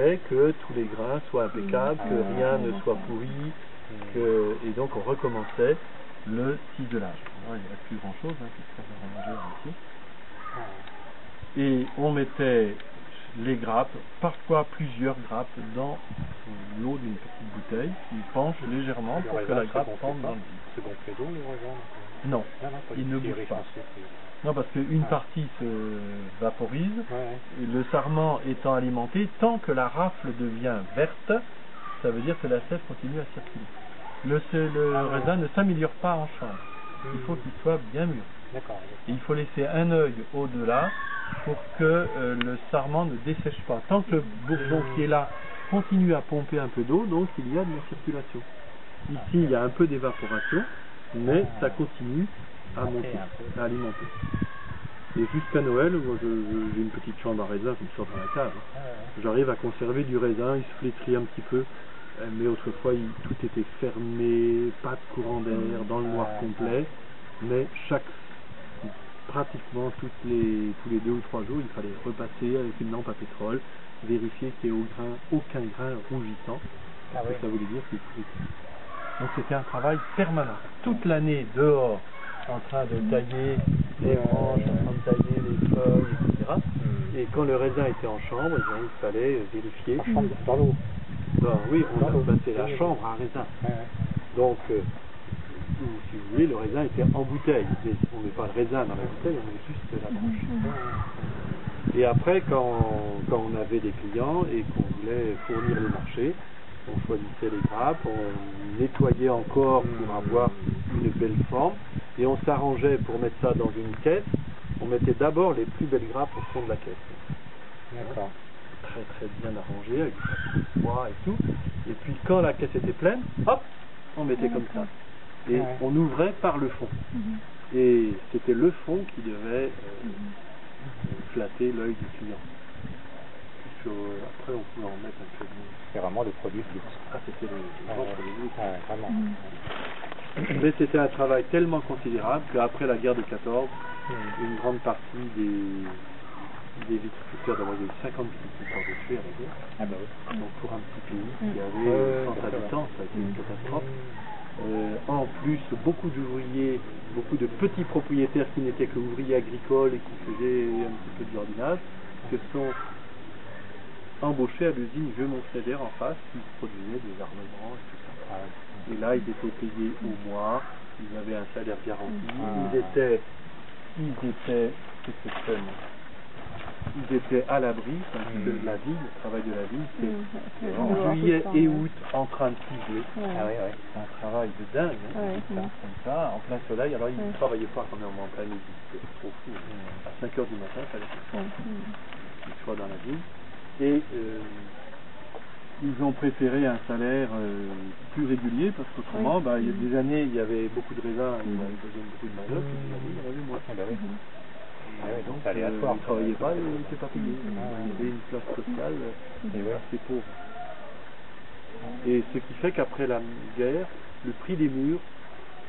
vérifiait que tous les grains soient impeccables, que rien ne soit pourri, et donc on recommençait le ciselage. Alors, il n'y reste plus grand chose, puisque ça va manger ici. Et on mettait les grappes, parfois plusieurs grappes, dans l'eau d'une petite bouteille qui penche légèrement pour que la grappe tombe dans le vide. C'est gonflé d'eau, le raisin? Non, il ne bouge pas. Non, parce qu'une partie se vaporise, et le sarment étant alimenté, tant que la rafle devient verte, ça veut dire que la sève continue à circuler. Le raisin ne s'améliore pas en chambre. Il faut qu'il soit bien mûr. Et il faut laisser un œil au-delà pour que le sarment ne dessèche pas. Tant que le bourgeon qui est là continue à pomper un peu d'eau, donc il y a de la circulation. Ici, il y a un peu d'évaporation, mais ça continue à monter, à alimenter. Et jusqu'à Noël, moi j'ai une petite chambre à raisin qui me sort dans la cave. J'arrive à conserver du raisin, il se flétrit un petit peu, mais autrefois tout était fermé, pas de courant d'air, dans le noir complet, mais pratiquement tous les 2 ou 3 jours, il fallait repasser avec une lampe à pétrole, vérifier qu'il n'y ait aucun grain rougissant, parce que ça voulait dire qu'il pourrit. Donc c'était un travail permanent, toute l'année dehors, en train de tailler les branches, en train de tailler les feuilles, etc. Et quand le raisin était en chambre, il fallait vérifier. En chambre, dans l'eau? Oui, c'est la chambre à raisin. Donc, si vous voulez, le raisin était en bouteille. On ne met pas le raisin dans la bouteille, on met juste la branche. Et après, quand on avait des clients et qu'on voulait fournir le marché, on choisissait les grappes, on nettoyait encore pour avoir une belle forme, et on s'arrangeait pour mettre ça dans une caisse. On mettait d'abord les plus belles grappes au fond de la caisse. D'accord. Très très bien arrangé, avec du papier soie et tout. Et puis quand la caisse était pleine, hop, on mettait comme ça. Et on ouvrait par le fond. Et c'était le fond qui devait flatter l'œil du client. Après, on pouvait en mettre un peu de... C'est vraiment le produit de luxe. Ah, c'était le grand produit de luxe. Vraiment. Mais c'était un travail tellement considérable qu'après la guerre de 14, une grande partie des viticulteurs, d'abord il y a eu 50 viticulteurs de tués à la guerre. Donc pour un petit pays qui avait 100 habitants, ça a été une catastrophe. En plus, beaucoup d'ouvriers, beaucoup de petits propriétaires qui n'étaient que ouvriers agricoles et qui faisaient un petit peu de jardinage, se sont embauchés à l'usine Vieux Montfrédère en face, qui produisait des armements et tout ça. Et là, ils étaient payés au mois, ils avaient un salaire garanti, ils étaient à l'abri, de la ville, le travail de la ville, c'est en juillet et août en train de ciseler. C'est un travail de dingue, comme ça, en plein soleil. Alors ils ne travaillaient pas quand même en plein midi, c'était trop fou. À 5 h du matin, il fallait qu'ils soient dans la ville. Et ils ont préféré un salaire plus régulier, parce qu'autrement, il y a des années, il y avait beaucoup de raisins, ils avaient besoin de beaucoup de main-d'œuvre, puis des années, il y en avait moins. Donc, ils ne travaillaient pas, ils n'étaient pas payés. Il y avait une classe sociale assez pauvre. Et ce qui fait qu'après la guerre, le prix des murs,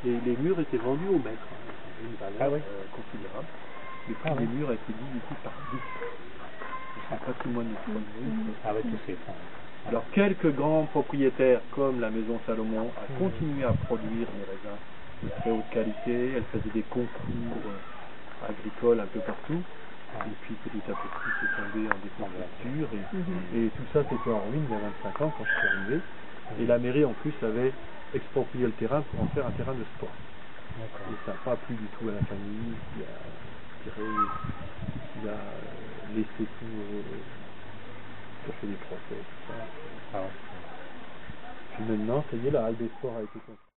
les murs étaient vendus au mètre. Une valeur considérable. Le prix des murs a été divisé par 10. C'est un patrimoine extraordinaire. Alors quelques grands propriétaires comme la maison Salomon a continué à produire des raisins de très haute qualité. Elle faisait des concours agricoles un peu partout. Et puis petit à petit c'est tombé en déconfiture. Et tout ça c'était en ruine il y a 25 ans quand je suis arrivé. Et la mairie en plus avait exproprié le terrain pour en faire un terrain de sport. Et ça n'a pas plu du tout à la famille qui a laissé tout, qui a fait des procès, tout ça. Puis maintenant, ça y est, la halle des sports a été construite.